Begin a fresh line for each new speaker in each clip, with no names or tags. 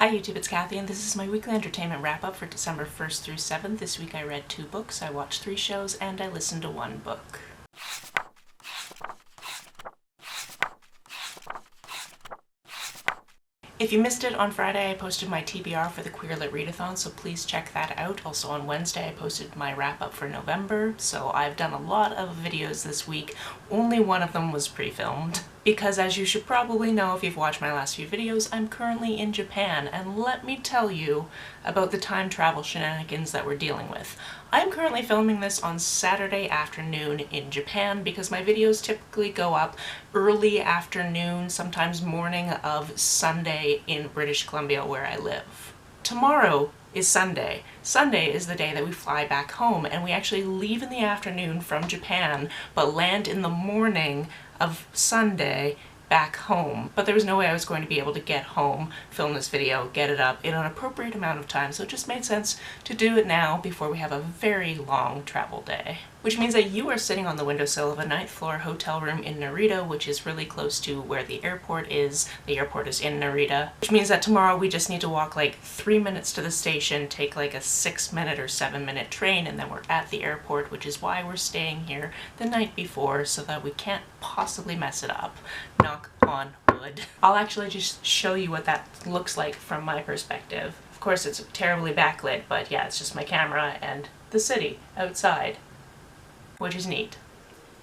Hi YouTube, it's Kathy, and this is my weekly entertainment wrap-up for December 1st through 7th. This week I read 2 books, I watched 3 shows, and I listened to 1 book. If you missed it, on Friday I posted my TBR for the Queer Lit Readathon, so please check that out. Also on Wednesday I posted my wrap-up for November, so I've done a lot of videos this week. Only one of them was pre-filmed. Because as you should probably know if you've watched my last few videos, I'm currently in Japan, and let me tell you about the time travel shenanigans that we're dealing with. I'm currently filming this on Saturday afternoon in Japan because my videos typically go up early afternoon, sometimes morning of Sunday in British Columbia where I live. Tomorrow is Sunday. Sunday is the day that we fly back home, and we actually leave in the afternoon from Japan but land in the morning of Sunday back home. But there was no way I was going to be able to get home, film this video, get it up in an appropriate amount of time, so it just made sense to do it now before we have a very long travel day. Which means that you are sitting on the windowsill of a 9th floor hotel room in Narita, which is really close to where the airport is. The airport is in Narita. Which means that tomorrow we just need to walk like 3 minutes to the station, take like a 6-minute or 7-minute train, and then we're at the airport, which is why we're staying here the night before, so that we can't possibly mess it up. Knock on wood. I'll actually just show you what that looks like from my perspective. Of course it's terribly backlit, but yeah, it's just my camera and the city outside, which is neat.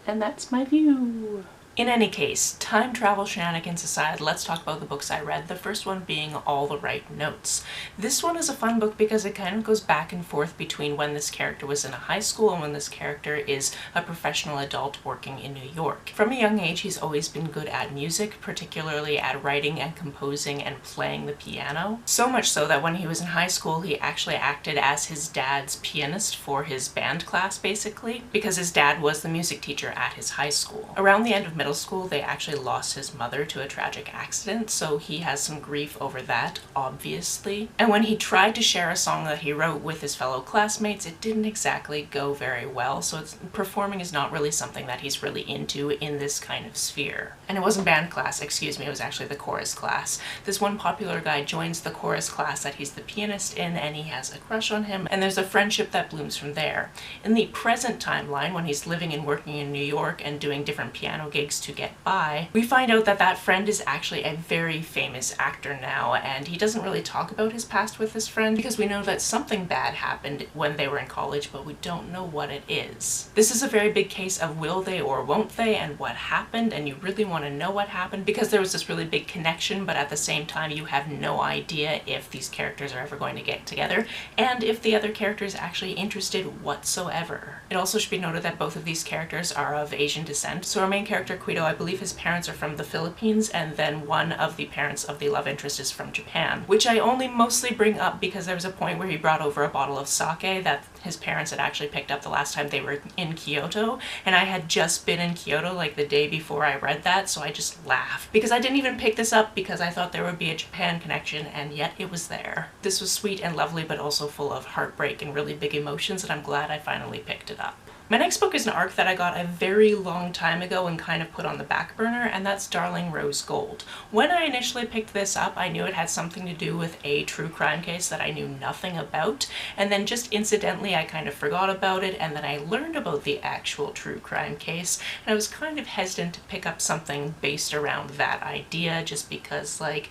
And that's my view. In any case, time travel shenanigans aside, let's talk about the books I read, the first one being All the Right Notes. This one is a fun book because it kind of goes back and forth between when this character was in a high school and when this character is a professional adult working in New York. From a young age, he's always been good at music, particularly at writing and composing and playing the piano. So much so that when he was in high school, he actually acted as his dad's pianist for his band class, basically, because his dad was the music teacher at his high school. Around the end of middle school, they actually lost his mother to a tragic accident, so he has some grief over that, obviously. And when he tried to share a song that he wrote with his fellow classmates, it didn't exactly go very well, so performing is not really something that he's really into in this kind of sphere. And it wasn't band class, excuse me, it was actually the chorus class. This one popular guy joins the chorus class that he's the pianist in, and he has a crush on him, and there's a friendship that blooms from there. In the present timeline, when he's living and working in New York and doing different piano gigs to get by, we find out that that friend is actually a very famous actor now, and he doesn't really talk about his past with this friend because we know that something bad happened when they were in college, but we don't know what it is. This is a very big case of will they or won't they and what happened, and you really want to know what happened because there was this really big connection, but at the same time you have no idea if these characters are ever going to get together and if the other character is actually interested whatsoever. It also should be noted that both of these characters are of Asian descent, so our main character Guido, I believe his parents are from the Philippines, and then one of the parents of the love interest is from Japan, which I only mostly bring up because there was a point where he brought over a bottle of sake that his parents had actually picked up the last time they were in Kyoto, and I had just been in Kyoto like the day before I read that, so I just laughed because I didn't even pick this up because I thought there would be a Japan connection, and yet it was there. This was sweet and lovely, but also full of heartbreak and really big emotions, and I'm glad I finally picked it up. My next book is an arc that I got a very long time ago and kind of put on the back burner, and that's Darling Rose Gold. When I initially picked this up, I knew it had something to do with a true crime case that I knew nothing about, and then just incidentally I kind of forgot about it, and then I learned about the actual true crime case, and I was kind of hesitant to pick up something based around that idea just because, like,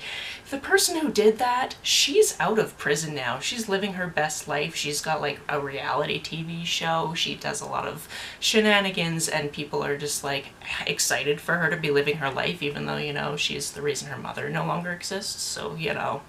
the person who did that, she's out of prison now. She's living her best life. She's got like a reality TV show. She does a lot of shenanigans, and people are just like excited for her to be living her life, even though, you know, she's the reason her mother no longer exists, so, you know,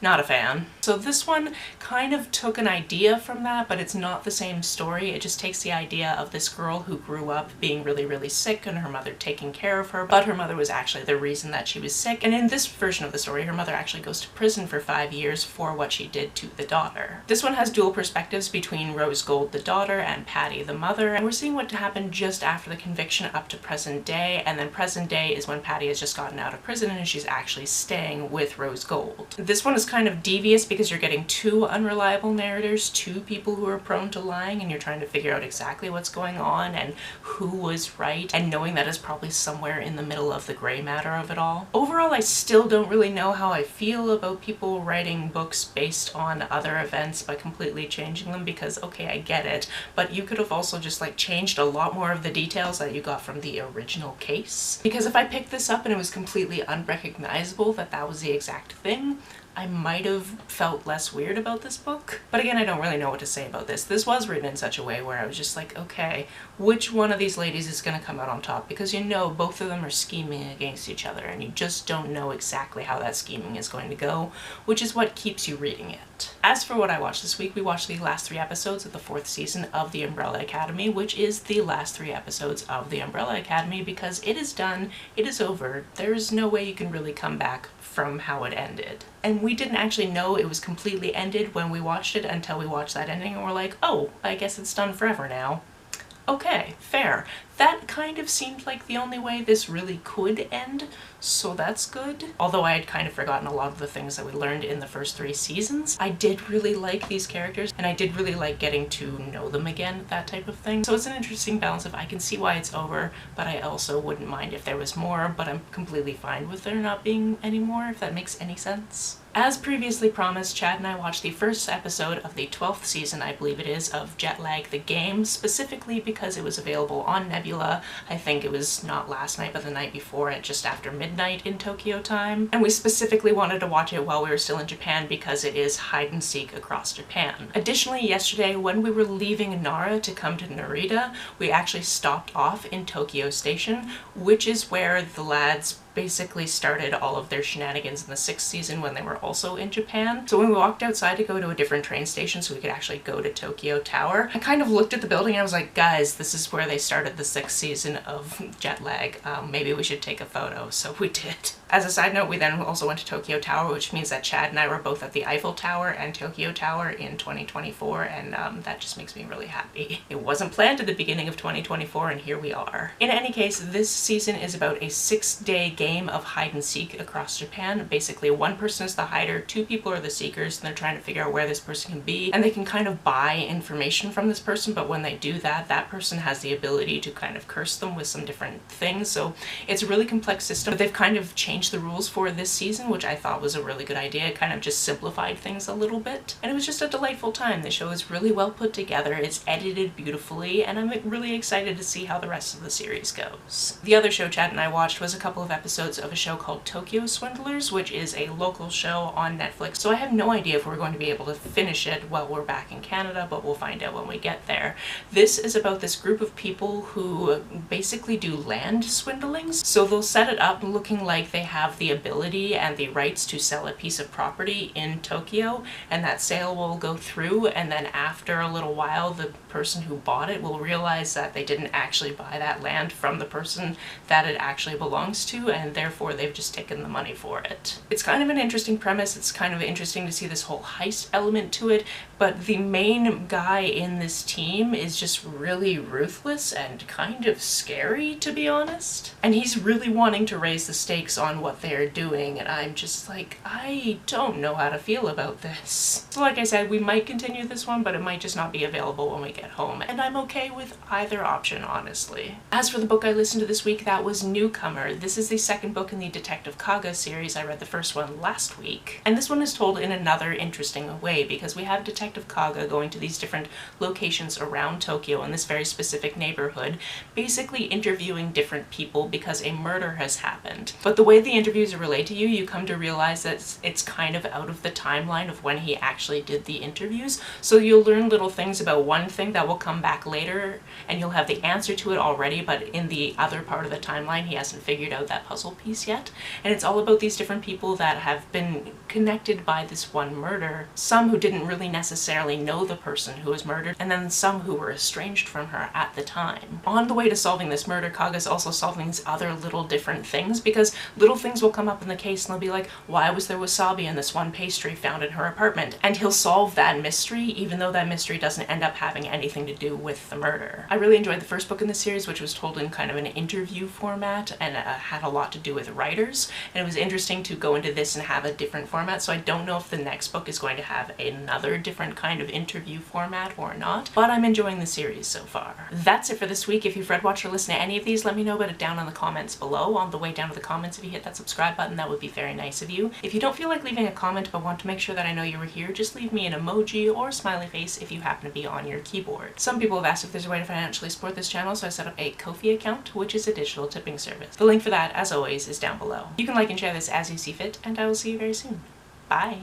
not a fan. So this one kind of took an idea from that, but it's not the same story. It just takes the idea of this girl who grew up being really, really sick and her mother taking care of her, but her mother was actually the reason that she was sick. And in this version of the story, her mother actually goes to prison for 5 years for what she did to the daughter. This one has dual perspectives between Rose Gold, the daughter, and Patty, the mother. mother, and we're seeing what happened just after the conviction up to present day, and then present day is when Patty has just gotten out of prison and she's actually staying with Rose Gold. This one is kind of devious because you're getting two unreliable narrators, two people who are prone to lying, and you're trying to figure out exactly what's going on and who was right, and knowing that is probably somewhere in the middle of the gray matter of it all. Overall, I still don't really know how I feel about people writing books based on other events by completely changing them, because okay, I get it, but you could have also just like changed a lot more of the details that you got from the original case. Because if I picked this up and it was completely unrecognizable that that was the exact thing, I might have felt less weird about this book. But again, I don't really know what to say about this. This was written in such a way where I was just like, okay, which one of these ladies is going to come out on top? Because you know both of them are scheming against each other, and you just don't know exactly how that scheming is going to go, which is what keeps you reading it. As for what I watched this week, we watched the last 3 episodes of the 4th season of The Umbrella Academy, which is the last 3 episodes of The Umbrella Academy, because it is done, it is over, there's no way you can really come back from how it ended. And we didn't actually know it was completely ended when we watched it until we watched that ending and we're like, oh, I guess it's done forever now. Okay, fair. That kind of seemed like the only way this really could end, so that's good. Although I had kind of forgotten a lot of the things that we learned in the first 3 seasons. I did really like these characters, and I did really like getting to know them again, that type of thing. So it's an interesting balance of I can see why it's over, but I also wouldn't mind if there was more, but I'm completely fine with there not being any more, if that makes any sense. As previously promised, Chad and I watched the first episode of the 12th season, I believe it is, of Jetlag the Game, specifically because it was available on Nebula. I think it was not last night, but the night before at just after midnight in Tokyo time. And we specifically wanted to watch it while we were still in Japan because it is hide and seek across Japan. Additionally, yesterday when we were leaving Nara to come to Narita, we actually stopped off in Tokyo Station, which is where the lads basically started all of their shenanigans in the 6th season when they were also in Japan. So when we walked outside to go to a different train station so we could actually go to Tokyo Tower, I kind of looked at the building and I was like, guys, this is where they started the 6th season of Jetlag. Maybe we should take a photo. So we did. As a side note, we then also went to Tokyo Tower, which means that Chad and I were both at the Eiffel Tower and Tokyo Tower in 2024, and that just makes me really happy. It wasn't planned at the beginning of 2024, and here we are. In any case, this season is about a 6-day game of hide and seek across Japan. Basically, one person is the hider, 2 people are the seekers, and they're trying to figure out where this person can be, and they can kind of buy information from this person, but when they do that, that person has the ability to kind of curse them with some different things. So it's a really complex system, but they've kind of changed the rules for this season, which I thought was a really good idea. It kind of just simplified things a little bit, and it was just a delightful time. The show is really well put together, it's edited beautifully, and I'm really excited to see how the rest of the series goes. The other show Chad and I watched was a couple of episodes of a show called Tokyo Swindlers, which is a local show on Netflix, so I have no idea if we're going to be able to finish it while we're back in Canada, but we'll find out when we get there. This is about this group of people who basically do land swindlings. So they'll set it up looking like they have the ability and the rights to sell a piece of property in Tokyo, and that sale will go through, and then after a little while the person who bought it will realize that they didn't actually buy that land from the person that it actually belongs to, and therefore they've just taken the money for it. It's kind of an interesting premise. It's kind of interesting to see this whole heist element to it, but the main guy in this team is just really ruthless and kind of scary, to be honest. And he's really wanting to raise the stakes on what they're doing, and I'm just like, I don't know how to feel about this. So like I said, we might continue this one, but it might just not be available when we get home, and I'm okay with either option, honestly. As for the book I listened to this week, that was Newcomer. This is the second book in the Detective Kaga series. I read the first one last week, and this one is told in another interesting way because we have Detective Kaga going to these different locations around Tokyo in this very specific neighborhood, basically interviewing different people because a murder has happened. But the way the interviews are relayed to you, you come to realize that it's kind of out of the timeline of when he actually did the interviews. So you'll learn little things about one thing that will come back later, and you'll have the answer to it already, but in the other part of the timeline, he hasn't figured out that puzzle piece yet. And it's all about these different people that have been connected by this one murder. Some who didn't really necessarily know the person who was murdered, and then some who were estranged from her at the time. On the way to solving this murder, Kaga's also solving these other little different things, because little little things will come up in the case and they'll be like, why was there wasabi in this one pastry found in her apartment? And he'll solve that mystery, even though that mystery doesn't end up having anything to do with the murder. I really enjoyed the first book in the series, which was told in kind of an interview format and had a lot to do with writers. And it was interesting to go into this and have a different format, so I don't know if the next book is going to have another different kind of interview format or not, but I'm enjoying the series so far. That's it for this week. If you've read, watched, or listened to any of these, let me know about it down in the comments below. On the way down to the comments, if you hit that subscribe button, that would be very nice of you. If you don't feel like leaving a comment but want to make sure that I know you were here, just leave me an emoji or a smiley face if you happen to be on your keyboard. Some people have asked if there's a way to financially support this channel, so I set up a Ko-fi account, which is a digital tipping service. The link for that, as always, is down below. You can like and share this as you see fit, and I will see you very soon. Bye!